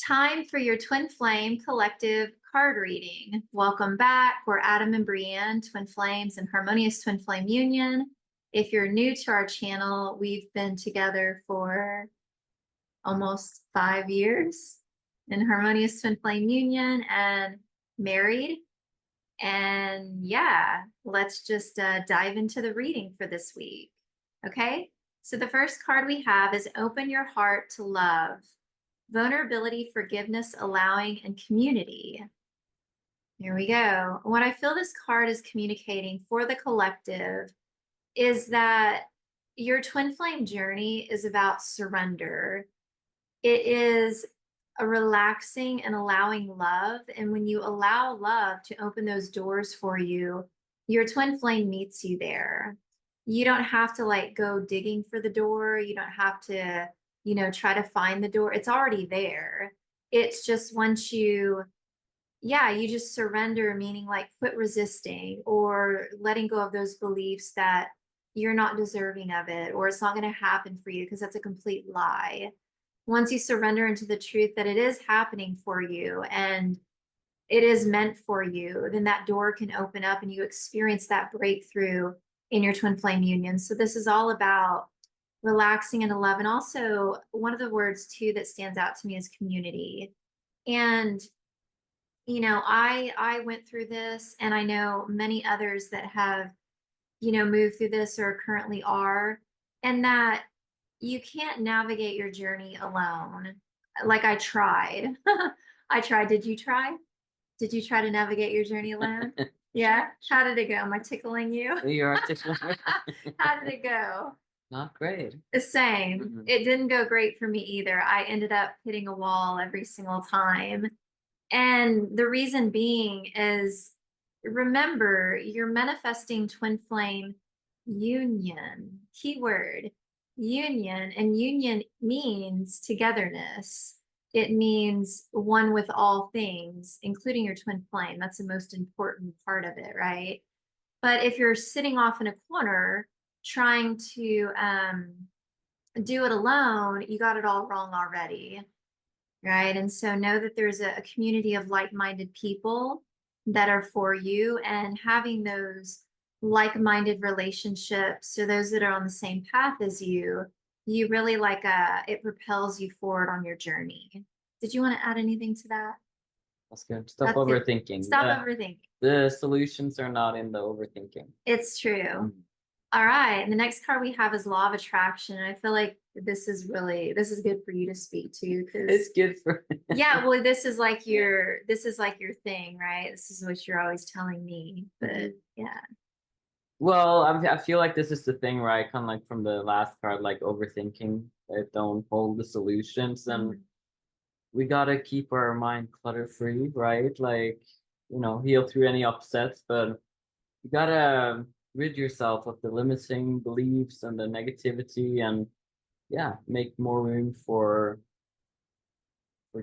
Time for your Twin Flame Collective card reading. Welcome back. We're Adam and Breann, Twin Flames and Harmonious Twin Flame Union. If you're new to our channel, we've been together for almost 5 years in Harmonious Twin Flame Union and married. And yeah, let's just dive into the reading for this week. Okay, so the first card we have is Open Your Heart to Love. Vulnerability, forgiveness, allowing, and community. Here we go. What I feel this card is communicating for the collective is that your twin flame journey is about surrender. It is a relaxing and allowing love. And when you allow love to open those doors for you, your twin flame meets you there. You don't have to like go digging for the door. You don't have to try to find the door. It's already there. It's just once you just surrender, meaning like quit resisting or letting go of those beliefs that you're not deserving of it or it's not going to happen for you, because that's a complete lie. Once you surrender into the truth that it is happening for you and it is meant for you, then that door can open up and you experience that breakthrough in your twin flame union. So this is all about relaxing and love. And also one of the words too that stands out to me is community. And I went through this, and I know many others that have moved through this or currently are, and that you can't navigate your journey alone. Like I tried. I tried. Did you try? Did you try to navigate your journey alone? Yeah. How did it go? Am I tickling you? You're tickling. How did it go? Not great. The same. Mm-hmm. It didn't go great for me either. I ended up hitting a wall every single time. And the reason being is, remember, you're manifesting twin flame union, keyword union, and union means togetherness. It means one with all things, including your twin flame. That's the most important part of it, right? But if you're sitting off in a corner trying to do it alone, you got it all wrong already, right? And so know that there's a community of like-minded people that are for you, and having those like-minded relationships, so those that are on the same path as you really it propels you forward on your journey. Did you want to add anything to that? That's good. Stop overthinking. Stop overthinking. The solutions are not in the overthinking. It's true. Mm-hmm. All right. And the next card we have is Law of Attraction. And I feel like this is good for you to speak to, because it's good for yeah, well, this is like your thing, right? This is what you're always telling me. But yeah. Well, I feel like this is the thing, right? Kind of like from the last card, like overthinking, that don't hold the solutions. And we gotta keep our mind clutter free, right? Like, heal through any upsets, but you gotta rid yourself of the limiting beliefs and the negativity, and make more room for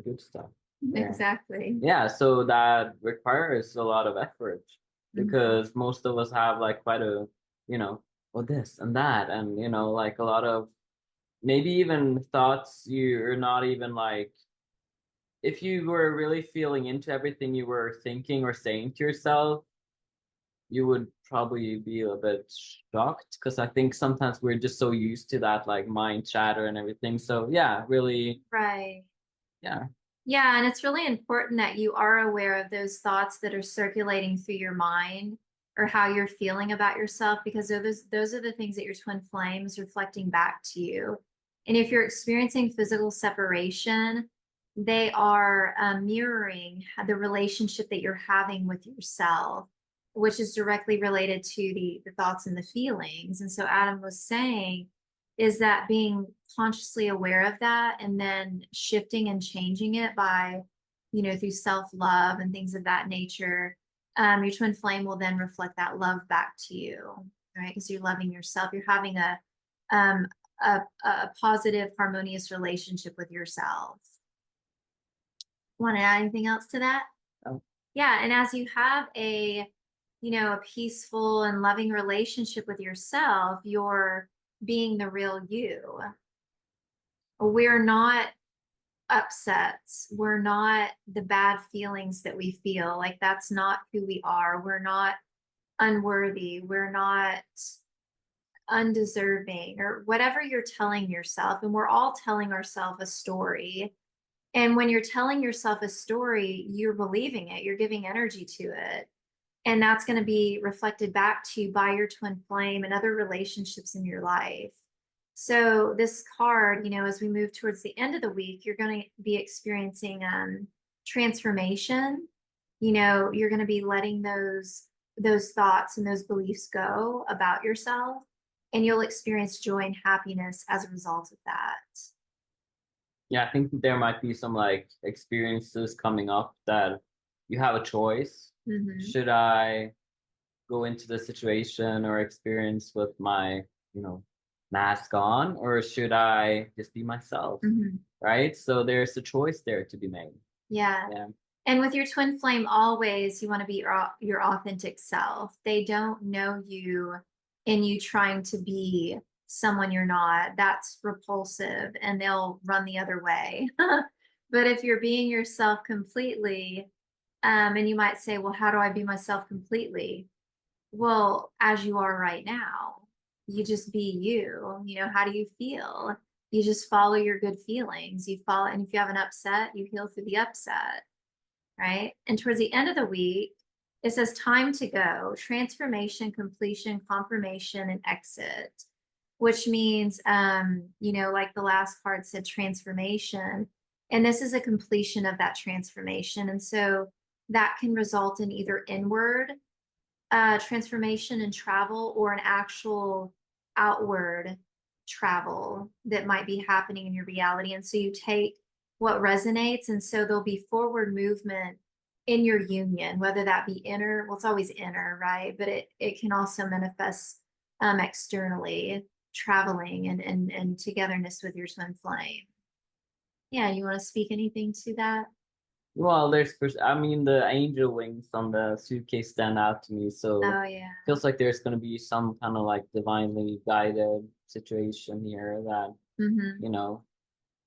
good stuff. Exactly. Yeah, so that requires a lot of effort, because most of us have like quite a, this and that, and like a lot of maybe even thoughts you're not even like, if you were really feeling into everything you were thinking or saying to yourself, you would probably be a bit shocked, because I think sometimes we're just so used to that like mind chatter and everything. So yeah, really. Right. Yeah. Yeah, and it's really important that you are aware of those thoughts that are circulating through your mind, or how you're feeling about yourself, because those are the things that your twin flame is reflecting back to you. And if you're experiencing physical separation, they are mirroring the relationship that you're having with yourself, which is directly related to the thoughts and the feelings. And so Adam was saying is that being consciously aware of that, and then shifting and changing it by, through self-love and things of that nature, your twin flame will then reflect that love back to you, right? Because you're loving yourself. You're having a positive, harmonious relationship with yourself. Want to add anything else to that? Oh. Yeah, and as you have a peaceful and loving relationship with yourself, you're being the real you. We're not upsets. We're not the bad feelings that we feel. Like that's not who we are. We're not unworthy. We're not undeserving or whatever you're telling yourself. And we're all telling ourselves a story. And when you're telling yourself a story, you're believing it, you're giving energy to it. And that's going to be reflected back to you by your twin flame and other relationships in your life. So, this card, as we move towards the end of the week, you're going to be experiencing transformation. You're going to be letting those thoughts and those beliefs go about yourself, and you'll experience joy and happiness as a result of that. Yeah, I think there might be some like experiences coming up that you have a choice. Hmm. Should I go into the situation or experience with my, mask on, or should I just be myself? Hmm. Right? So there's a choice there to be made. Yeah. Yeah. And with your twin flame, always you want to be your authentic self. They don't know you and you trying to be someone you're not. That's repulsive and they'll run the other way. But if you're being yourself completely, and you might say, well, how do I be myself completely? Well, as you are right now, you just be you. How do you feel? You just follow your good feelings. You follow, and if you have an upset, you heal through the upset, right? And towards the end of the week, it says time to go, transformation, completion, confirmation, and exit, which means, like the last card said, transformation. And this is a completion of that transformation. And so that can result in either inward transformation and travel or an actual outward travel that might be happening in your reality. And so you take what resonates, and so there'll be forward movement in your union, whether that be inner, well, it's always inner, right? But it can also manifest externally, traveling and togetherness with your twin flame. Yeah, you want to speak anything to that? Well, I mean, the angel wings on the suitcase stand out to me, so Oh yeah. feels like there's going to be some kind of like divinely guided situation here that, Mm-hmm. you know,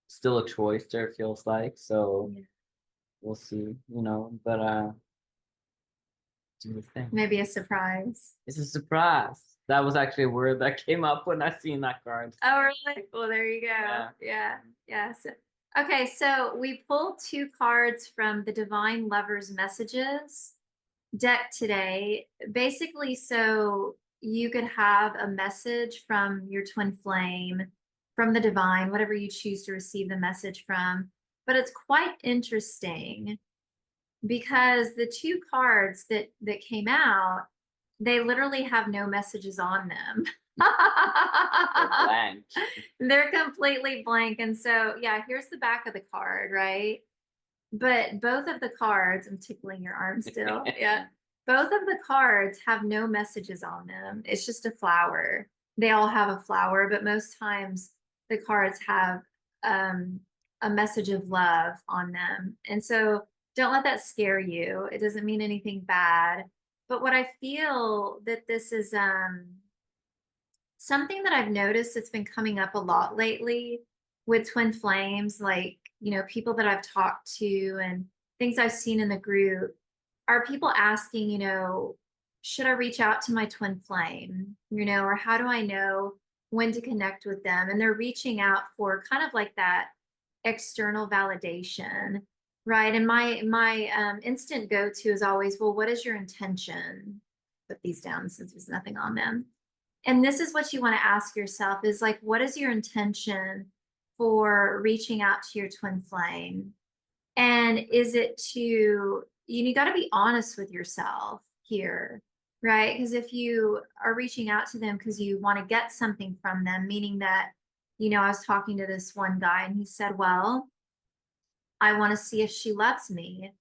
still a choice there feels like. So Yeah. we'll see, but do you think Maybe a surprise. it's a surprise? That was actually a word that came up when I seen that card. Oh, really? Well, there you go. Yeah. Yeah. Yeah. Okay. So we pulled two cards from the Divine Lovers Messages deck today. Basically, so you could have a message from your twin flame, from the divine, whatever you choose to receive the message from. But it's quite interesting because the two cards that came out, they literally have no messages on them. They're blank. They're completely blank. And so, yeah, here's the back of the card, right? But both of the cards, I'm tickling your arm still. Yeah. Both of the cards have no messages on them. It's just a flower. They all have a flower, but most times the cards have um, a message of love on them. And so don't let that scare you. It doesn't mean anything bad. But what I feel that this is something that I've noticed that's been coming up a lot lately with twin flames, like, people that I've talked to and things I've seen in the group are people asking, should I reach out to my twin flame, or how do I know when to connect with them? And they're reaching out for kind of like that external validation, right? And my instant go to is always, well, what is your intention? Put these down since there's nothing on them. And this is what you want to ask yourself is like, what is your intention for reaching out to your twin flame? And is it you got to be honest with yourself here, right? Because if you are reaching out to them because you want to get something from them, meaning that, I was talking to this one guy and he said, well, I want to see if she loves me.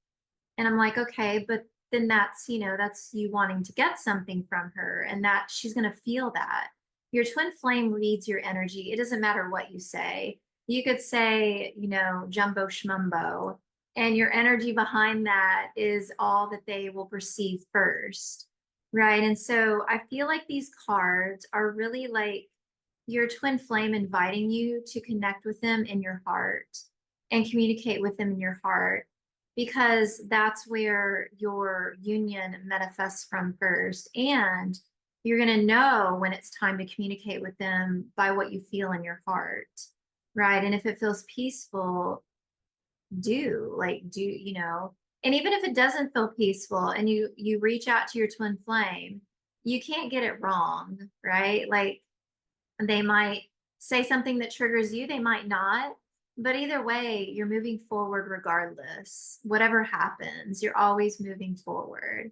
And I'm like, okay, but then that's you wanting to get something from her and that she's going to feel that. Your twin flame reads your energy. It doesn't matter what you say. You could say, jumbo schmumbo, and your energy behind that is all that they will perceive first. Right. And so I feel like these cards are really like your twin flame inviting you to connect with them in your heart. and communicate with them in your heart, because that's where your union manifests from first. And you're going to know when it's time to communicate with them by what you feel in your heart, right? And if it feels peaceful, and even if it doesn't feel peaceful and you reach out to your twin flame, you can't get it wrong, right? Like, they might say something that triggers you, they might not, but either way, you're moving forward regardless. Whatever happens, you're always moving forward.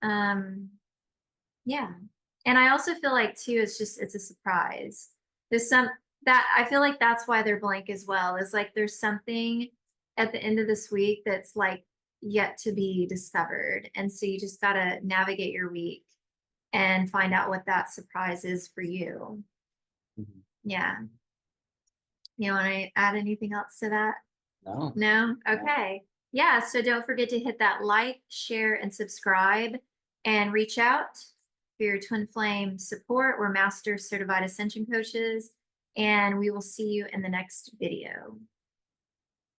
um yeah. And I also feel like too, it's a surprise. There's some that I feel like that's why they're blank as well. Is like there's something at the end of this week that's like yet to be discovered. And so you just gotta navigate your week and find out what that surprise is for you. Mhm. Yeah. You want to add anything else to that? No. No? Okay. Yeah. So don't forget to hit that like, share, and subscribe, and reach out for your twin flame support. We're Master Certified Ascension Coaches, and we will see you in the next video.